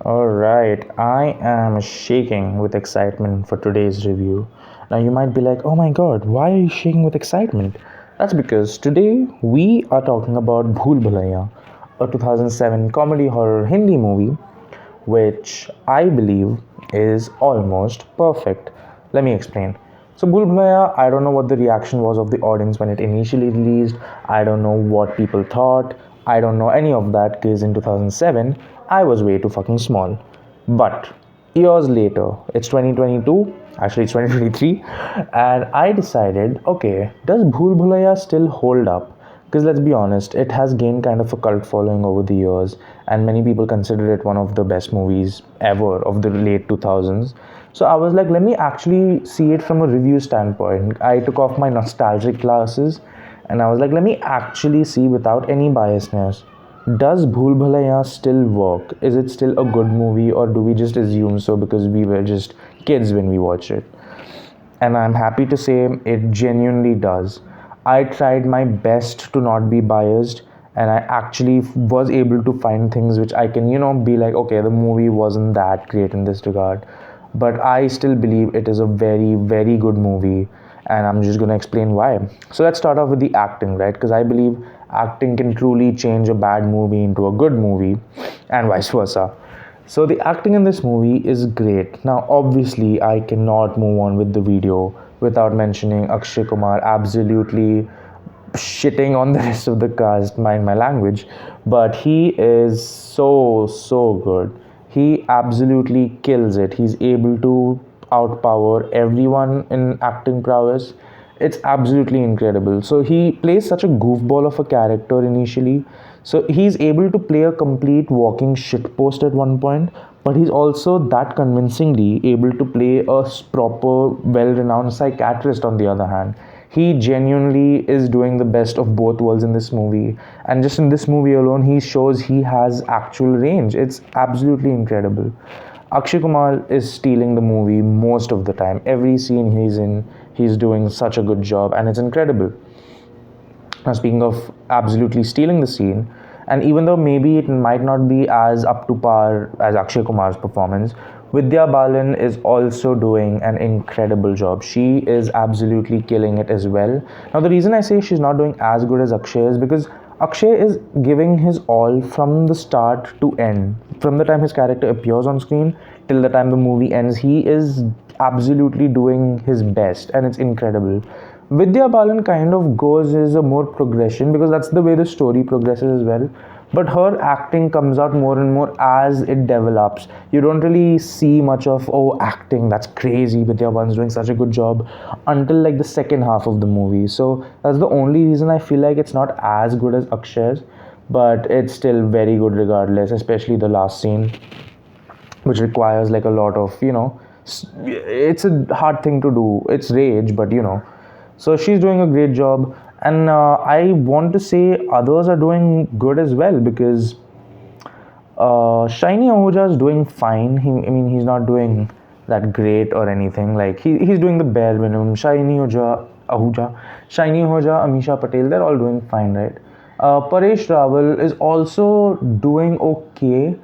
Alright, I am shaking with excitement for today's review. Now, you might be like, oh my god, why are you shaking with excitement? That's because today we are talking about Bhool Bhulaiyaa, a 2007 comedy horror Hindi movie, which I believe is almost perfect. Let me explain. So, Bhool Bhulaiyaa, I don't know what the reaction was of the audience when it initially released. I don't know what people thought. I don't know any of that because in 2007, I was way too fucking small. But years later, it's 2022, actually, it's 2023, and I decided, okay, does Bhool Bhulaiyaa still hold up? Because let's be honest, it has gained kind of a cult following over the years, and many people consider it one of the best movies ever of the late 2000s. So I was like, let me actually see it from a review standpoint. I took off my nostalgic glasses and I was like, let me actually see without any biasness. Does Bhool Bhulaiyaa still work? Is it still a good movie, or do we just assume so because we were just kids when we watched it? And I'm happy to say it genuinely does. I tried my best to not be biased, and I actually was able to find things which I can, be like, okay, the movie wasn't that great in this regard. But I still believe it is a very, very good movie, and I'm just gonna explain why. So let's start off with the acting, right? Because I believe acting can truly change a bad movie into a good movie, and vice versa. So the acting in this movie is great. Now, obviously, I cannot move on with the video without mentioning Akshay Kumar absolutely shitting on the rest of the cast, mind my language, but he is so good. He absolutely kills it. He's able to outpower everyone in acting prowess. It's absolutely incredible. So he plays such a goofball of a character initially. So he's able to play a complete walking shitpost at one point, but he's also that convincingly able to play a proper, well-renowned psychiatrist on the other hand. He genuinely is doing the best of both worlds in this movie, and just in this movie alone he shows he has actual range. It's absolutely incredible. Akshay Kumar is stealing the movie most of the time. Every scene he's in, he's doing such a good job, and it's incredible. Now, speaking of absolutely stealing the scene, and even though maybe it might not be as up to par as Akshay Kumar's performance, Vidya Balan is also doing an incredible job. She is absolutely killing it as well. Now, the reason I say she's not doing as good as Akshay is because Akshay is giving his all from the start to end. From the time his character appears on screen till the time the movie ends, he is absolutely doing his best, and it's incredible. Vidya Balan kind of goes as a more progression because that's the way the story progresses as well. But her acting comes out more and more as it develops. You don't really see much of, oh, acting, that's crazy, Vidya Balan's doing such a good job, until like the second half of the movie. So that's the only reason I feel like it's not as good as Akshay's, but it's still very good regardless, especially the last scene, which requires like a lot of, it's a hard thing to do. It's rage, but so she's doing a great job, and I want to say others are doing good as well because Shiny Ahuja is doing fine. He's not doing that great or anything. Like he's doing the bare minimum. Shiny Ahuja, Amisha Patel, they're all doing fine, right? Paresh Rawal is also doing okay.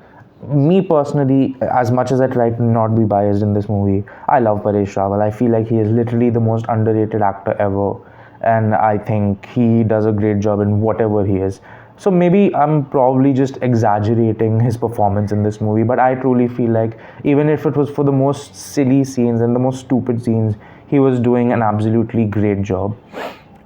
Me personally, as much as I try to not be biased in this movie, I love Paresh Rawal. I feel like he is literally the most underrated actor ever, and I think he does a great job in whatever he is. So maybe I'm probably just exaggerating his performance in this movie, but I truly feel like even if it was for the most silly scenes and the most stupid scenes, he was doing an absolutely great job.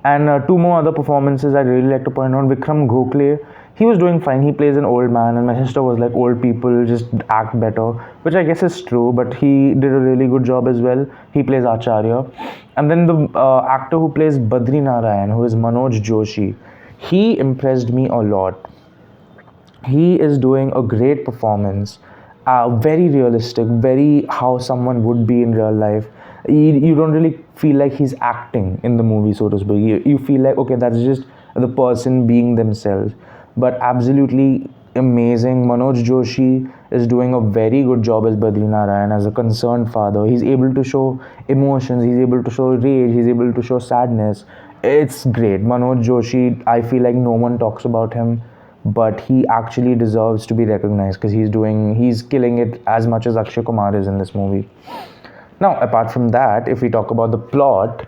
And two more other performances I'd really like to point out. Vikram Gokhale, he was doing fine. He plays an old man, and my sister was like, old people just act better, which I guess is true, but he did a really good job as well. He plays Acharya. And then the actor who plays Badri Narayan, who is Manoj Joshi, he impressed me a lot. He is doing a great performance, very realistic, very how someone would be in real life. You don't really feel like he's acting in the movie, so to speak. You feel like, okay, that's just the person being themselves. But absolutely amazing. Manoj Joshi is doing a very good job as Badri Narayan, as a concerned father. He's able to show emotions, he's able to show rage, he's able to show sadness. It's great. Manoj Joshi, I feel like no one talks about him but he actually deserves to be recognized because he's killing it as much as Akshay Kumar is in this movie. Now, apart from that, if we talk about the plot,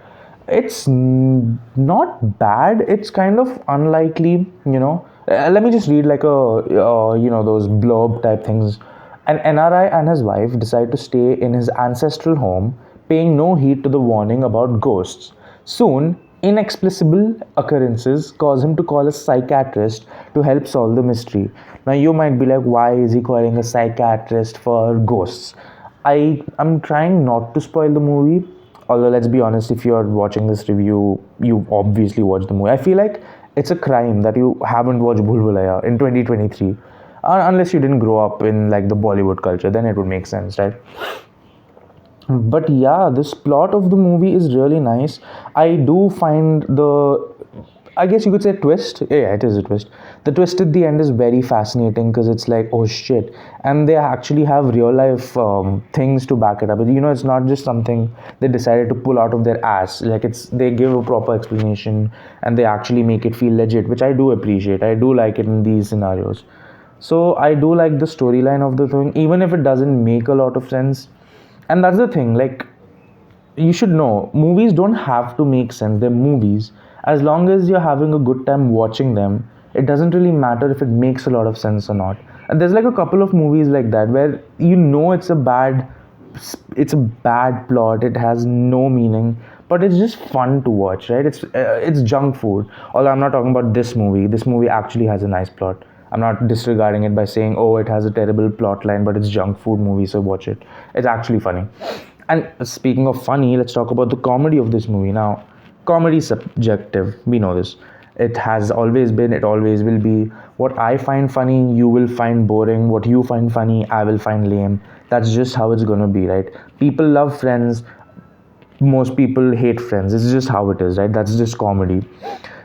it's not bad. It's kind of unlikely, you know. Let me just read like those blurb type things. An NRI and his wife decide to stay in his ancestral home, paying no heed to the warning about ghosts. Soon, inexplicable occurrences cause him to call a psychiatrist to help solve the mystery. Now, you might be like, why is he calling a psychiatrist for ghosts? I'm trying not to spoil the movie. Although let's be honest, if you're watching this review, you obviously watched the movie. I feel like it's a crime that you haven't watched Bhool Bhulaiyaa in 2023, unless you didn't grow up in like the Bollywood culture. Then it would make sense, right? But yeah, this plot of the movie is really nice. I do find I guess you could say twist. Yeah, it is a twist. The twist at the end is very fascinating because it's like, oh shit, and they actually have real life things to back it up. You know, it's not just something they decided to pull out of their ass. Like they give a proper explanation and they actually make it feel legit, which I do appreciate. I do like it in these scenarios. So I do like the storyline of the thing, even if it doesn't make a lot of sense. And that's the thing, like, you should know movies don't have to make sense. They're movies. As long as you're having a good time watching them, it doesn't really matter if it makes a lot of sense or not. And there's like a couple of movies like that where you know it's a bad plot, it has no meaning, but it's just fun to watch, right? It's junk food. Although I'm not talking about this movie actually has a nice plot. I'm not disregarding it by saying, oh, it has a terrible plot line, but it's junk food movie, so watch it. It's actually funny. And speaking of funny, let's talk about the comedy of this movie. Now, comedy is subjective. We know this. It has always been, it always will be. What I find funny, you will find boring. What you find funny, I will find lame. That's just how it's gonna be, right? People love Friends. Most people hate Friends. It's just how it is, right? That's just comedy.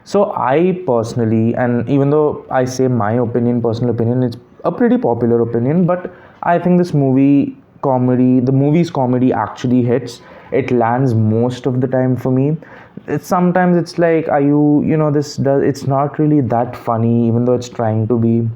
So I personally, and even though I say my opinion, personal opinion, it's a pretty popular opinion, but I think the movie's comedy actually hits. It lands most of the time for me. Sometimes it's like, are it's not really that funny, even though it's trying to be.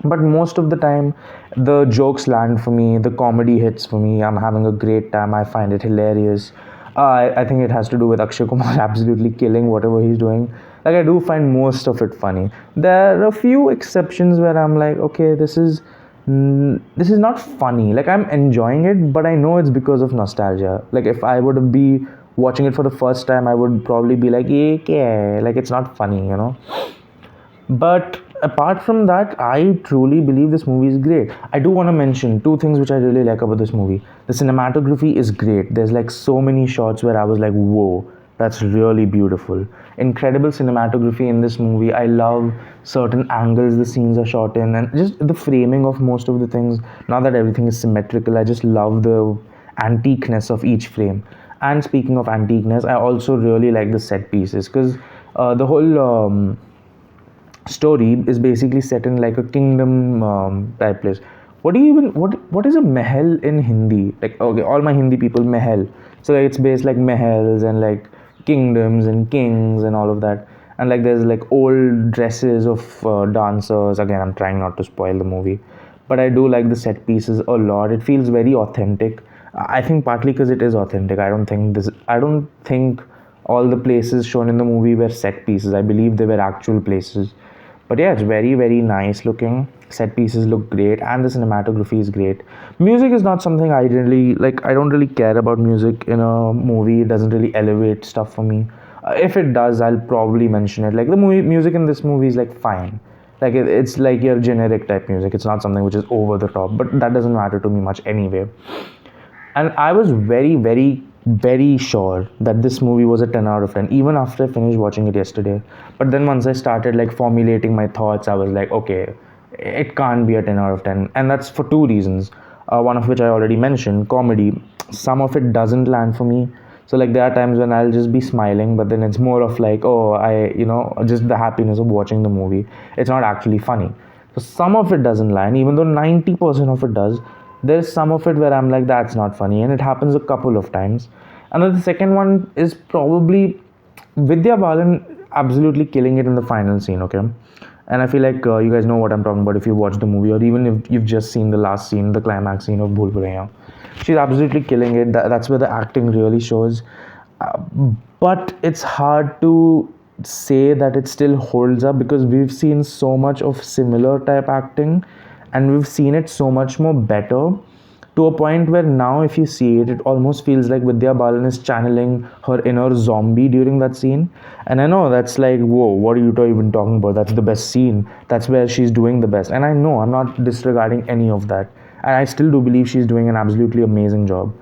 But most of the time, the jokes land for me, the comedy hits for me. I'm having a great time. I find it hilarious. I think it has to do with Akshay Kumar absolutely killing whatever he's doing. Like, I do find most of it funny. There are a few exceptions where I'm like, okay, this is not funny. Like, I'm enjoying it, but I know it's because of nostalgia. Like, if I would be watching it for the first time, I would probably be like, yeah, like, it's not funny, you know. But apart from that, I truly believe this movie is great. I do want to mention two things which I really like about this movie. The cinematography is great. There's like so many shots where I was like, whoa, that's really beautiful. Incredible cinematography in this movie. I love certain angles the scenes are shot in, and just the framing of most of the things. Now that everything is symmetrical, I just love the antiqueness of each frame. And speaking of antiqueness, I also really like the set pieces because the whole story is basically set in like a kingdom type place. What is a mahal in Hindi? Like, okay, all my Hindi people, mahal. So like, it's based like mahals and like kingdoms and kings and all of that. And like there's like old dresses of dancers. Again, I'm trying not to spoil the movie, but I do like the set pieces a lot. It feels very authentic. I think partly because it is authentic. I don't think all the places shown in the movie were set pieces. I believe they were actual places. But yeah, it's very, very nice looking. Set pieces look great, and the cinematography is great. Music is not something I really like. I don't really care about music in a movie. It doesn't really elevate stuff for me. If it does, I'll probably mention it. Like, the music in this movie is like fine. Like, it's like your generic type music. It's not something which is over the top, but that doesn't matter to me much anyway. And I was very, very, very sure that this movie was a 10 out of 10, even after I finished watching it yesterday. But then once I started like formulating my thoughts, I was like, okay, it can't be a 10 out of 10. And that's for two reasons. One of which I already mentioned, comedy. Some of it doesn't land for me. So like, there are times when I'll just be smiling, but then it's more of like, oh, just the happiness of watching the movie. It's not actually funny. So some of it doesn't land, even though 90% of it does. There's some of it where I'm like, that's not funny, and it happens a couple of times. And then the second one is probably Vidya Balan absolutely killing it in the final scene, okay? And I feel like you guys know what I'm talking about if you watched the movie, or even if you've just seen the last scene, the climax scene of Bhool Bhulaiyaa. She's absolutely killing it. That's where the acting really shows. Uh, but it's hard to say that it still holds up because we've seen so much of similar type acting, and we've seen it so much more better, to a point where now if you see it, it almost feels like Vidya Balan is channeling her inner zombie during that scene. And I know that's like, whoa, what are you even talking about? That's the best scene. That's where she's doing the best. And I know I'm not disregarding any of that. And I still do believe she's doing an absolutely amazing job.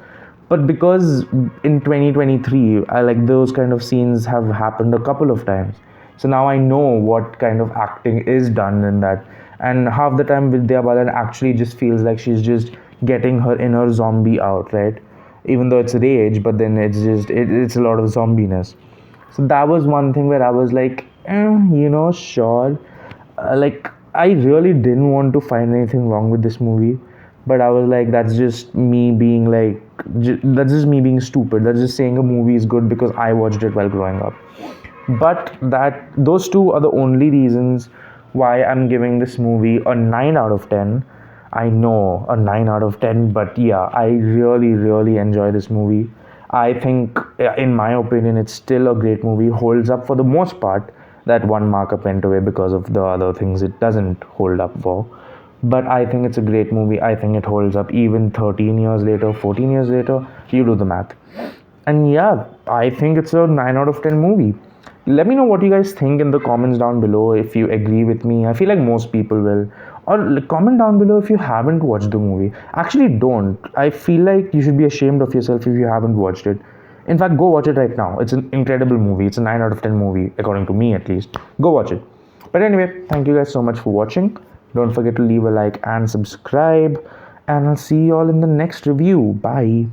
But because in 2023, I like those kind of scenes have happened a couple of times. So now I know what kind of acting is done in that. And half the time, Vidya Balan actually just feels like she's just getting her inner zombie out, right? Even though it's rage, but then it's a lot of zombiness. So that was one thing where I was like, sure. Like, I really didn't want to find anything wrong with this movie, but I was like, that's just me being like, that's just me being stupid. That's just saying a movie is good because I watched it while growing up. But that those two are the only reasons why I'm giving this movie a 9 out of 10. I know, a 9 out of 10, but yeah, I really, really enjoy this movie. I think, in my opinion, it's still a great movie, holds up for the most part. That one markup went away because of the other things it doesn't hold up for. But I think it's a great movie. I think it holds up even 13 years later, 14 years later. You do the math. And yeah, I think it's a 9 out of 10 movie. Let me know what you guys think in the comments down below if you agree with me. I feel like most people will. Or comment down below if you haven't watched the movie. Actually, don't. I feel like you should be ashamed of yourself if you haven't watched it. In fact, go watch it right now. It's an incredible movie. It's a 9 out of 10 movie, according to me at least. Go watch it. But anyway, thank you guys so much for watching. Don't forget to leave a like and subscribe. And I'll see you all in the next review. Bye.